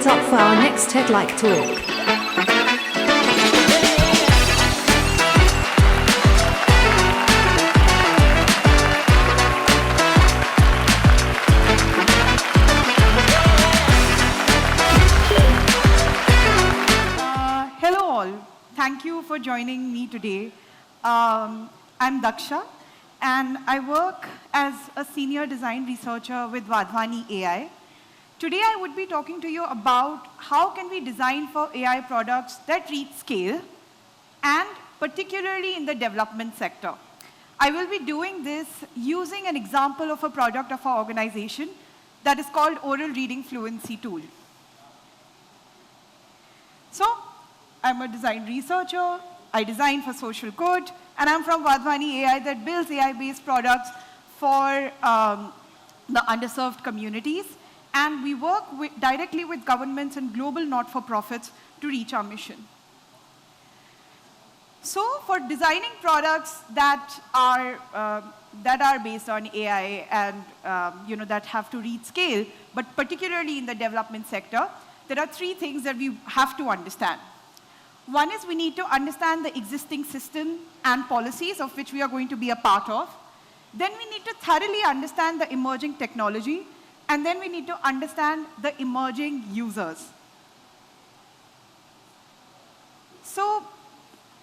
it up for our next TED-like talk. Hello all. Thank you for joining me today. I'm Daksha, and I work as a senior design researcher with Vadhwani AI. Today I would be talking to you about how can we design for AI products that reach scale, and particularly in the development sector. I will be doing this using an example of a product of our organization that is called Oral Reading Fluency Tool. So, I'm a design researcher, I design for social good, and I'm from Vadhwani AI that builds AI-based products for the underserved communities. And we work directly with governments and global not-for-profits to reach our mission. So for designing products that are based on AI and that have to reach scale, but particularly in the development sector, there are three things that we have to understand. One is we need to understand the existing system and policies of which we are going to be a part of. Then we need to thoroughly understand the emerging technology, and then we need to understand the emerging users. So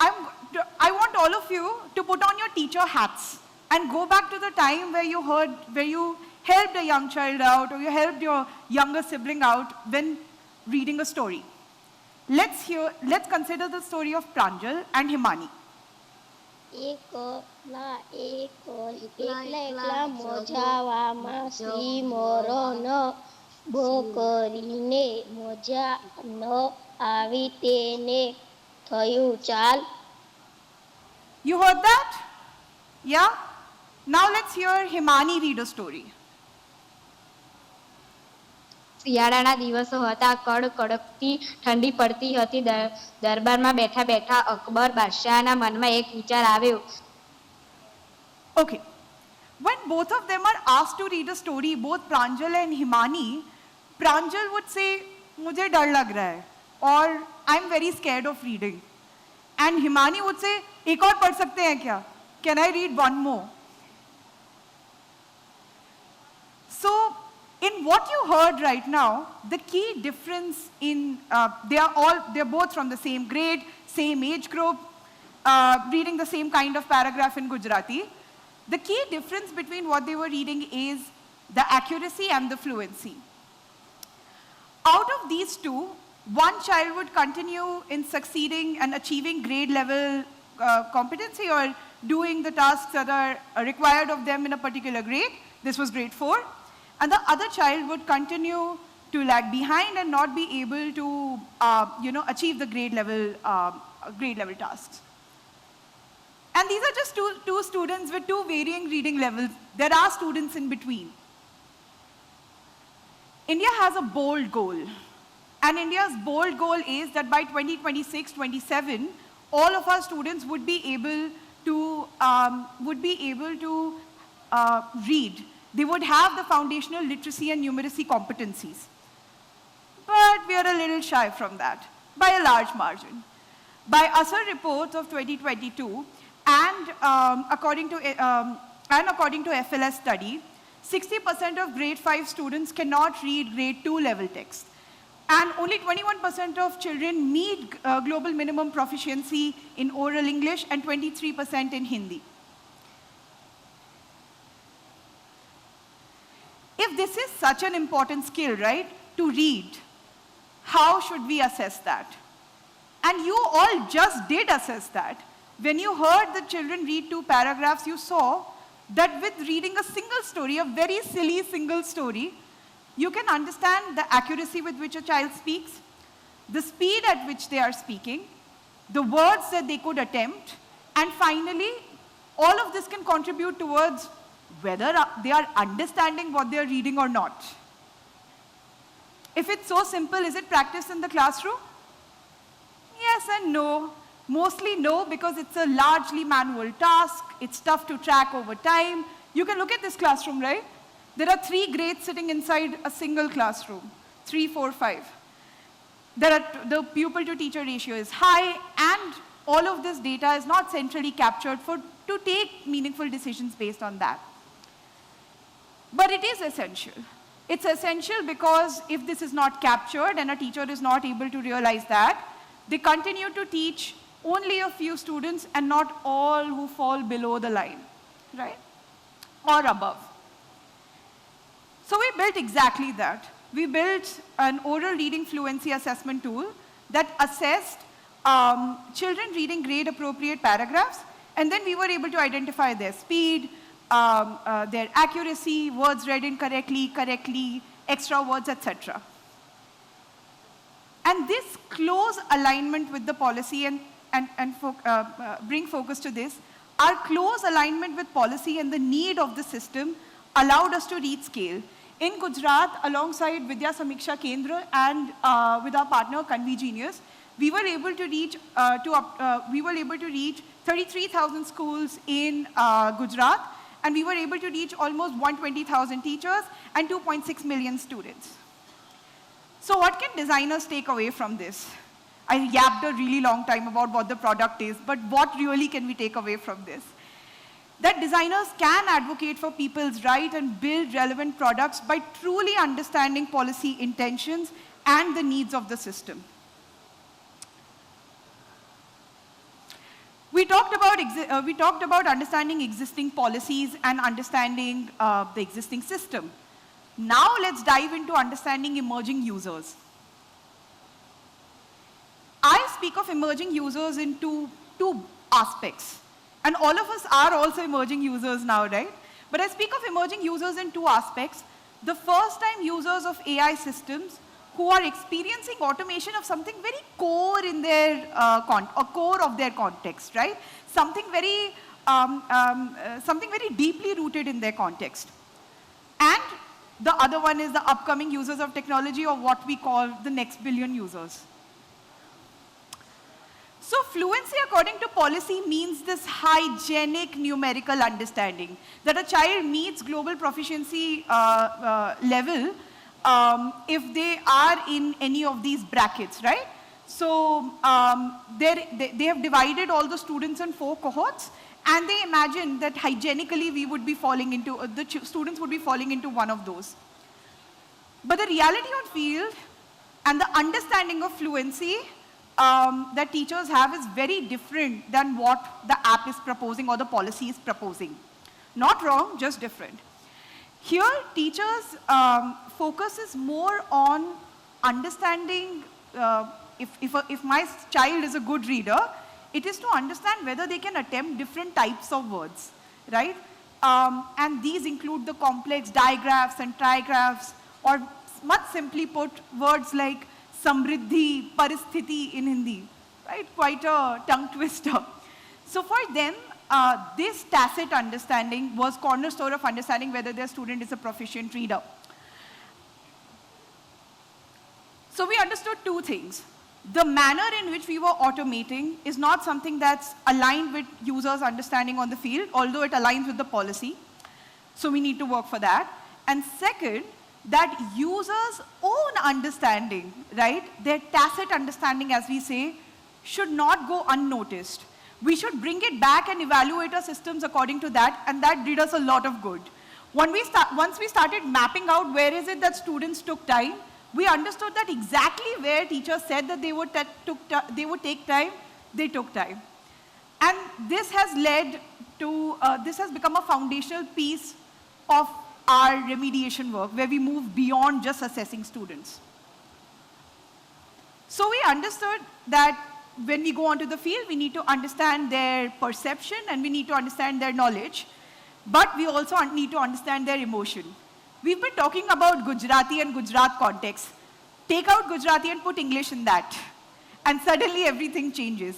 I want all of you to put on your teacher hats and go back to the time where you helped a young child out or you helped your younger sibling out when reading a story. Let's consider the story of Pranjal and Himani. એકલા મોજાવામાં શ્રી મોરો ન ભો કરીને મોજા ન આવી તેને થયું ચાલ. You heard that? Yeah? Now let's hear Himani read a story. શિયાળાના દિવસો હતા. કડકતી ઠંડી પડતી હતી. દરબારમાં બેઠા બેઠા અકબર બાદશાહના મનમાં એક વિચાર આવ્યો. Okay. When both of them are asked to read a story, both Pranjal and Himani, Pranjal would say, "मुझे डर लग रहा है," or "I'm very scared of reading." And Himani would say, "एक और पढ़ सकते हैं क्या? Can I read one more?" So, in what you heard right now, the key difference in, they're both from the same grade, same age group, reading the same kind of paragraph in Gujarati. The key difference between what they were reading is the accuracy and the fluency. Out of these two, one child would continue in succeeding and achieving grade level competency or doing the tasks that are required of them in a particular grade. This was grade 4. And the other child would continue to lag behind and not be able to, achieve the grade level tasks. And these are just two students with two varying reading levels. There are students in between. India has a bold goal. And India's bold goal is that by 2026-27, all of our students would be able to read. They would have the foundational literacy and numeracy competencies. But we are a little shy from that, by a large margin. By USR reports of 2022, and according to FLS study, 60% of grade 5 students cannot read grade 2 level text. And only 21% of children meet global minimum proficiency in oral English and 23% in Hindi. If this is such an important skill, right, to read, how should we assess that? And you all just did assess that. When you heard the children read 2 paragraphs, you saw that with reading a single story, a very silly single story, you can understand the accuracy with which a child speaks, the speed at which they are speaking, the words that they could attempt, and finally, all of this can contribute towards whether they are understanding what they are reading or not. If it's so simple, is it practiced in the classroom? Yes and no. Mostly no, because it's a largely manual task. It's tough to track over time. You can look at this classroom, right? There are 3 grades sitting inside a single classroom, 3, 4, 5. The pupil to teacher ratio is high, and all of this data is not centrally captured to take meaningful decisions based on that. But it is essential. It's essential because if this is not captured and a teacher is not able to realize that, they continue to teach only a few students and not all who fall below the line, right? Or above. So we built exactly that. We built an oral reading fluency assessment tool that assessed children reading grade-appropriate paragraphs, and then we were able to identify their speed, their accuracy, words read incorrectly, extra words, etc. And this close alignment with the policy and bring focus to this, our close alignment with policy and the need of the system allowed us to reach scale. In Gujarat, alongside Vidya Samiksha Kendra and with our partner Convegenius, we were able to reach 33,000 schools in Gujarat, and we were able to reach almost 120,000 teachers and 2.6 million students. So what can designers take away from this? I yapped a really long time about what the product is, but what really can we take away from this? That designers can advocate for people's right and build relevant products by truly understanding policy intentions and the needs of the system. We talked about understanding existing policies and understanding the existing system. Now let's dive into understanding emerging users. I speak of emerging users in two aspects. And all of us are also emerging users now, right? But I speak of emerging users in two aspects. The first-time users of AI systems who are experiencing automation of something very core in their core of their context, right? Something very deeply rooted in their context. And the other one is the upcoming users of technology, or what we call the next billion users. So fluency according to policy means this hygienic numerical understanding, that a child meets global proficiency level if they are in any of these brackets, right? So they have divided all the students in 4 cohorts, and they imagine that hygienically we would be falling into, the students would be falling into one of those. But the reality on field and the understanding of fluency that teachers have is very different than what the app is proposing or the policy is proposing. Not wrong, just different. Here, teachers' focus is more on understanding, if my child is a good reader, it is to understand whether they can attempt different types of words, right? And these include the complex digraphs and trigraphs, or much simply put, words like samriddhi, paristhiti in Hindi, right? Quite a tongue twister. So for them, this tacit understanding was cornerstone of understanding whether their student is a proficient reader. So we understood 2 things. The manner in which we were automating is not something that's aligned with users' understanding on the field, although it aligns with the policy. So we need to work for that. And second, that users' own understanding, right, their tacit understanding, as we say, should not go unnoticed. We should bring it back and evaluate our systems according to that, and that did us a lot of good. Once we started mapping out where is it that students took time, we understood that exactly where teachers said that they would take time, they took time. And this has led to, this has become a foundational piece of our remediation work, where we move beyond just assessing students. So we understood that when we go onto the field, we need to understand their perception and we need to understand their knowledge, but we also need to understand their emotion. We've been talking about Gujarati and Gujarat context. Take out Gujarati and put English in that, and suddenly everything changes.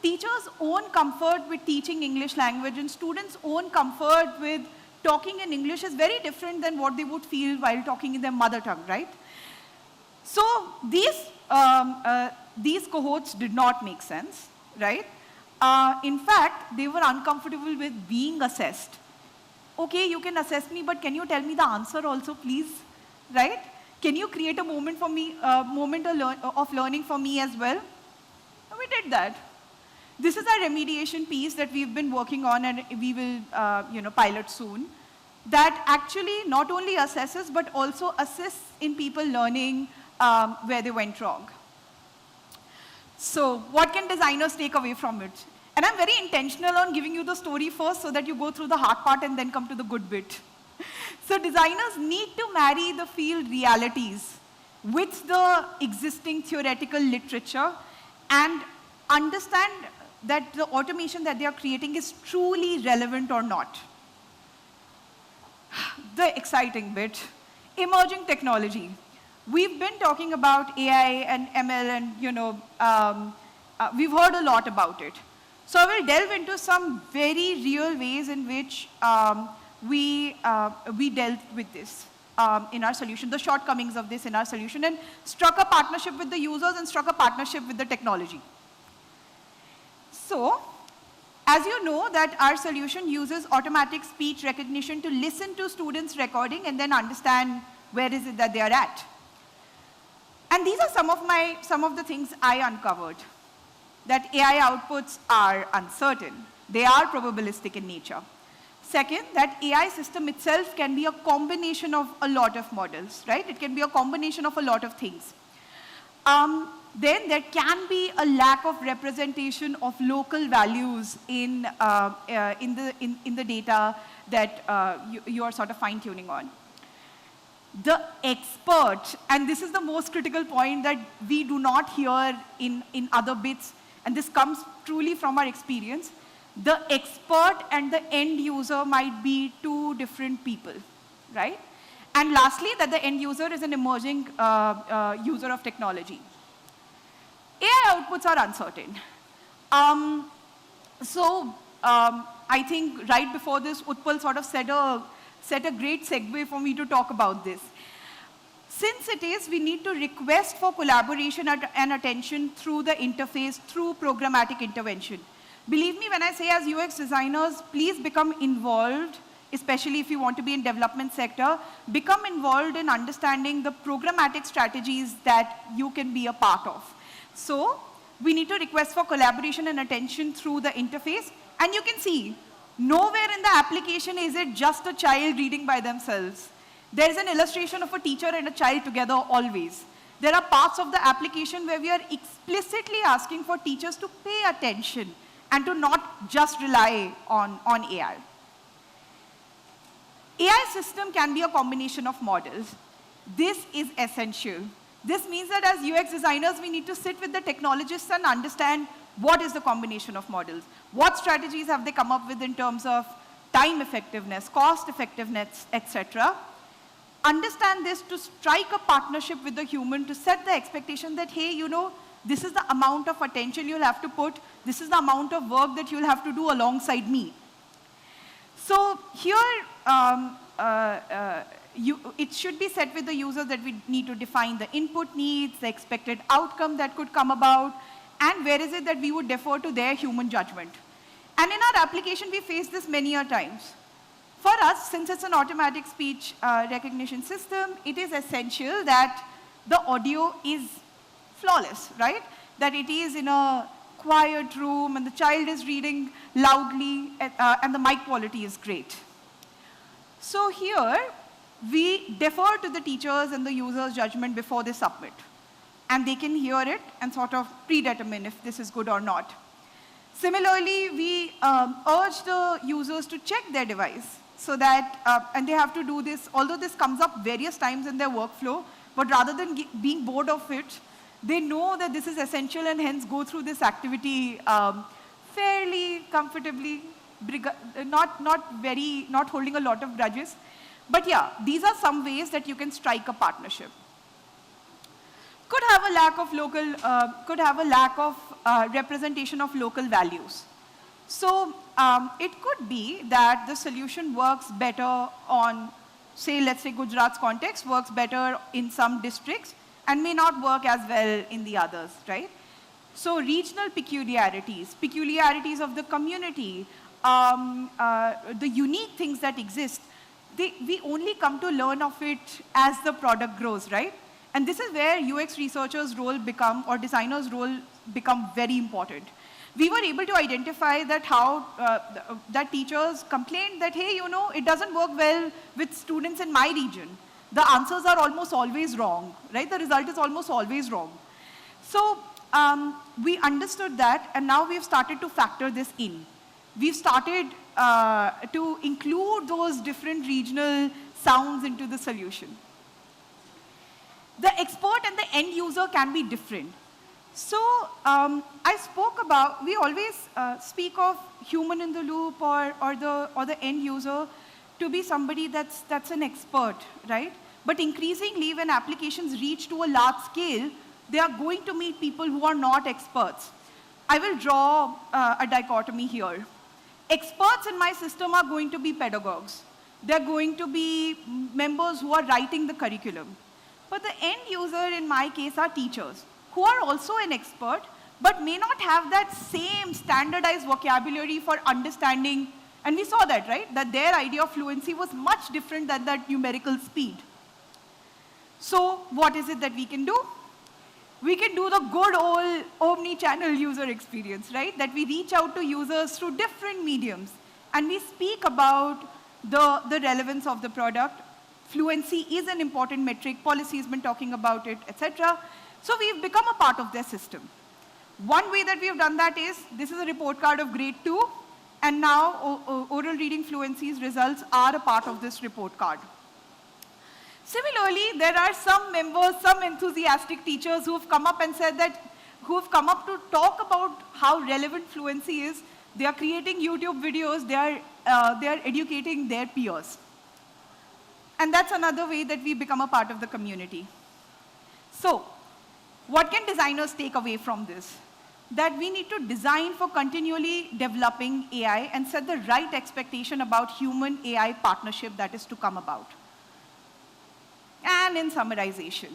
Teachers' own comfort with teaching English language and students' own comfort with talking in English is very different than what they would feel while talking in their mother tongue, right? So these cohorts did not make sense, right? In fact, they were uncomfortable with being assessed. Okay, you can assess me, but can you tell me the answer also, please? Right? Can you create a moment for me, of learning for me as well? And we did that. This is our remediation piece that we've been working on, and we will pilot soon, that actually not only assesses, but also assists in people learning where they went wrong. So what can designers take away from it? And I'm very intentional on giving you the story first so that you go through the hard part and then come to the good bit. So designers need to marry the field realities with the existing theoretical literature and understand that the automation that they are creating is truly relevant or not. The exciting bit, emerging technology. We've been talking about AI and ML and, we've heard a lot about it. So I will delve into some very real ways in which we dealt with this in our solution, the shortcomings of this in our solution, and struck a partnership with the users and struck a partnership with the technology. So, as you know, that our solution uses automatic speech recognition to listen to students' recording and then understand where is it that they are at. And these are some of the things I uncovered. That AI outputs are uncertain. They are probabilistic in nature. Second, that AI system itself can be a combination of a lot of models, right? It can be a combination of a lot of things. Then there can be a lack of representation of local values in the data that you are sort of fine-tuning on. The expert, and this is the most critical point that we do not hear in other bits, and this comes truly from our experience, the expert and the end user might be two different people, right? And lastly, that the end user is an emerging user of technology. AI outputs are uncertain. I think right before this, Utpal sort of set a great segue for me to talk about this. Since it is, we need to request for collaboration and attention through the interface, through programmatic intervention. Believe me when I say, as UX designers, please become involved, especially if you want to be in development sector, become involved in understanding the programmatic strategies that you can be a part of. So we need to request for collaboration and attention through the interface. And you can see, nowhere in the application is it just a child reading by themselves. There is an illustration of a teacher and a child together always. There are parts of the application where we are explicitly asking for teachers to pay attention and to not just rely on AI. AI system can be a combination of models. This is essential. This means that as UX designers, we need to sit with the technologists and understand what is the combination of models. What strategies have they come up with in terms of time effectiveness, cost effectiveness, etc. Understand this to strike a partnership with the human to set the expectation that, hey, you know, this is the amount of attention you'll have to put, this is the amount of work that you'll have to do alongside me. So here, it should be set with the user that we need to define the input needs, the expected outcome that could come about, and where is it that we would defer to their human judgment. And in our application, we face this many a times. For us, since it's an automatic speech recognition system, it is essential that the audio is flawless, right? That it is in a quiet room and the child is reading loudly and the mic quality is great. So here, we defer to the teachers and the user's judgment before they submit. And they can hear it and sort of predetermine if this is good or not. Similarly, we urge the users to check their device so that, and they have to do this, although this comes up various times in their workflow, but rather than being bored of it, they know that this is essential and hence go through this activity fairly comfortably, not holding a lot of grudges. But yeah, these are some ways that you can strike a partnership. Could have a lack of representation of local values. So it could be that the solution works better on, say, let's say Gujarat's context, works better in some districts and may not work as well in the others, right? So regional peculiarities of the community, the unique things that exist, we only come to learn of it as the product grows, right? And this is where UX researchers' role become, or designers' role become very important. We were able to identify that that teachers complained that, hey, you know, it doesn't work well with students in my region. The answers are almost always wrong, right? The result is almost always wrong. So we understood that, and now we've started to factor this in. We've started to include those different regional sounds into the solution. The expert and the end user can be different. So I spoke about, we always speak of human in the loop or the end user to be somebody that's an expert, right? But increasingly, when applications reach to a large scale, they are going to meet people who are not experts. I will draw a dichotomy here. Experts in my system are going to be pedagogues. They're going to be members who are writing the curriculum. But the end user, in my case, are teachers, who are also an expert, but may not have that same standardized vocabulary for understanding. And we saw that, right? That their idea of fluency was much different than that numerical speed. So what is it that we can do? We can do the good old omni-channel user experience, right? That we reach out to users through different mediums, and we speak about the relevance of the product. Fluency is an important metric. Policy has been talking about it, etc. So we've become a part of their system. One way that we've done that is, this is a report card of grade 2, and now oral reading fluency's results are a part of this report card. Similarly, there are some members, some enthusiastic teachers who've come up and said that, who've come up to talk about how relevant fluency is. They are creating YouTube videos, they are educating their peers. And that's another way that we become a part of the community. So, what can designers take away from this? That we need to design for continually developing AI and set the right expectation about human-AI partnership that is to come about. And in summarization,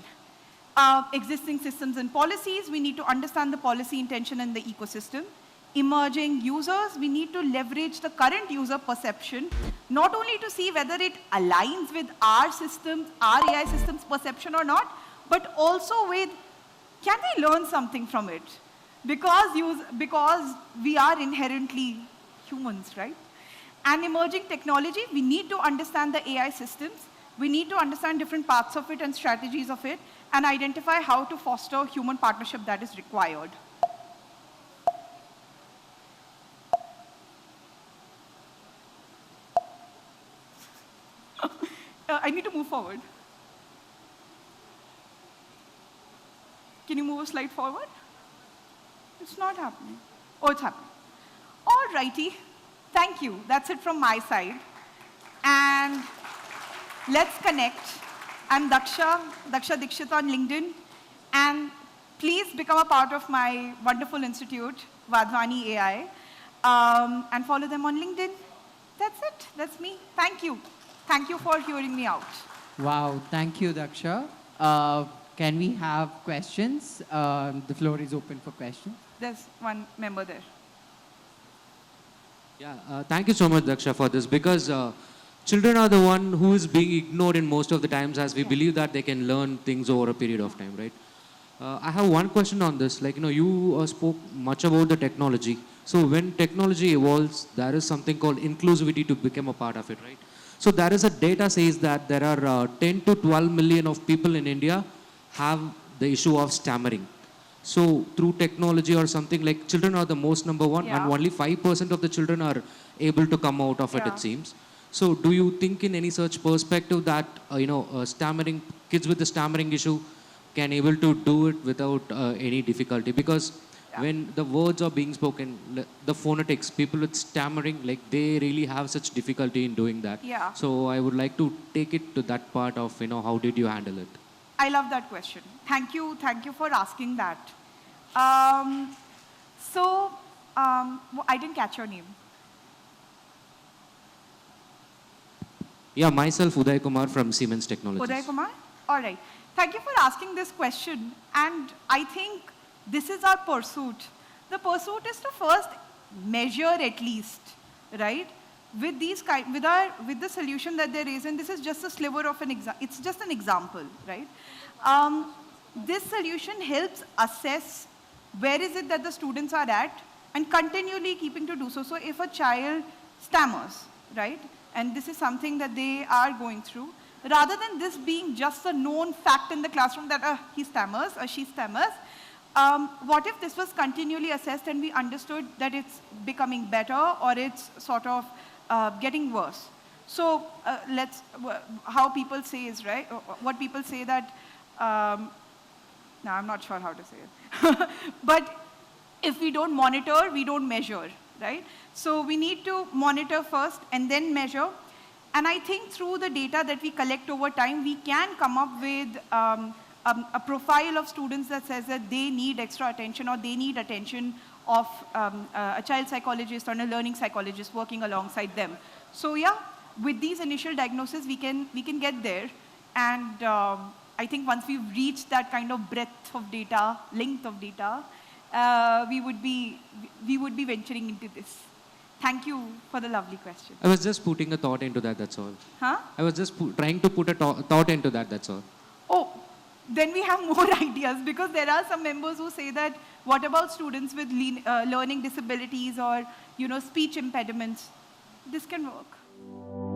existing systems and policies, we need to understand the policy intention in the ecosystem. Emerging users, we need to leverage the current user perception, not only to see whether it aligns with our systems, our AI systems perception or not, but also with, can they learn something from it? Because we are inherently humans, right? And emerging technology, we need to understand the AI systems. We need to understand different parts of it and strategies of it, and identify how to foster human partnership that is required. I need to move forward. Can you move a slide forward? It's not happening. Oh, it's happening. All righty. Thank you. That's it from my side. And let's connect. I'm Daksha Dixit on LinkedIn. And please become a part of my wonderful institute, Vadhwani AI, and follow them on LinkedIn. That's it. That's me. Thank you. Thank you for hearing me out. Wow, thank you, Daksha. Can we have questions? The floor is open for questions. There's one member there. Yeah, thank you so much, Daksha, for this, because children are the one who is being ignored in most of the times, as we believe that they can learn things over a period of time, right? I have one question on this. Like, you spoke much about the technology. So when technology evolves, there is something called inclusivity to become a part of it, right? So there is a data says that there are 10 to 12 million of people in India have the issue of stammering. So through technology or something, like, children are the most number one, and only 5% of the children are able to come out of it, it seems. So do you think in any such perspective that, stammering, kids with the stammering issue can able to do it without any difficulty? Because when the words are being spoken, the phonetics, people with stammering, like, they really have such difficulty in doing that. So I would like to take it to that part of, how did you handle it? I love that question. Thank you for asking that. I didn't catch your name. Yeah, myself, Uday Kumar from Siemens Technologies. Uday Kumar? All right. Thank you for asking this question. And I think this is our pursuit. The pursuit is to first measure, at least, right? with the solution that they raise, and this is just a sliver of it's just an example, right? This solution helps assess where is it that the students are at and continually keeping to do so. So if a child stammers, right, and this is something that they are going through, rather than this being just a known fact in the classroom that he stammers or she stammers, what if this was continually assessed and we understood that it's becoming better or it's sort of getting worse? So how people say is, right, what people say that, no, I'm not sure how to say it. But if we don't monitor, we don't measure, right? So we need to monitor first and then measure. And I think through the data that we collect over time, we can come up with a profile of students that says that they need extra attention or they need attention of a child psychologist or a learning psychologist working alongside them. So yeah, with these initial diagnoses, we can get there. And I think once we've reached that kind of breadth of data, length of data, we would be venturing into this. Thank you for the lovely question. I was just putting a thought into that, that's all. Huh? I was just trying to put a thought into that, that's all. Oh, then we have more ideas, because there are some members who say that, what about students with learning disabilities or, speech impediments? This can work.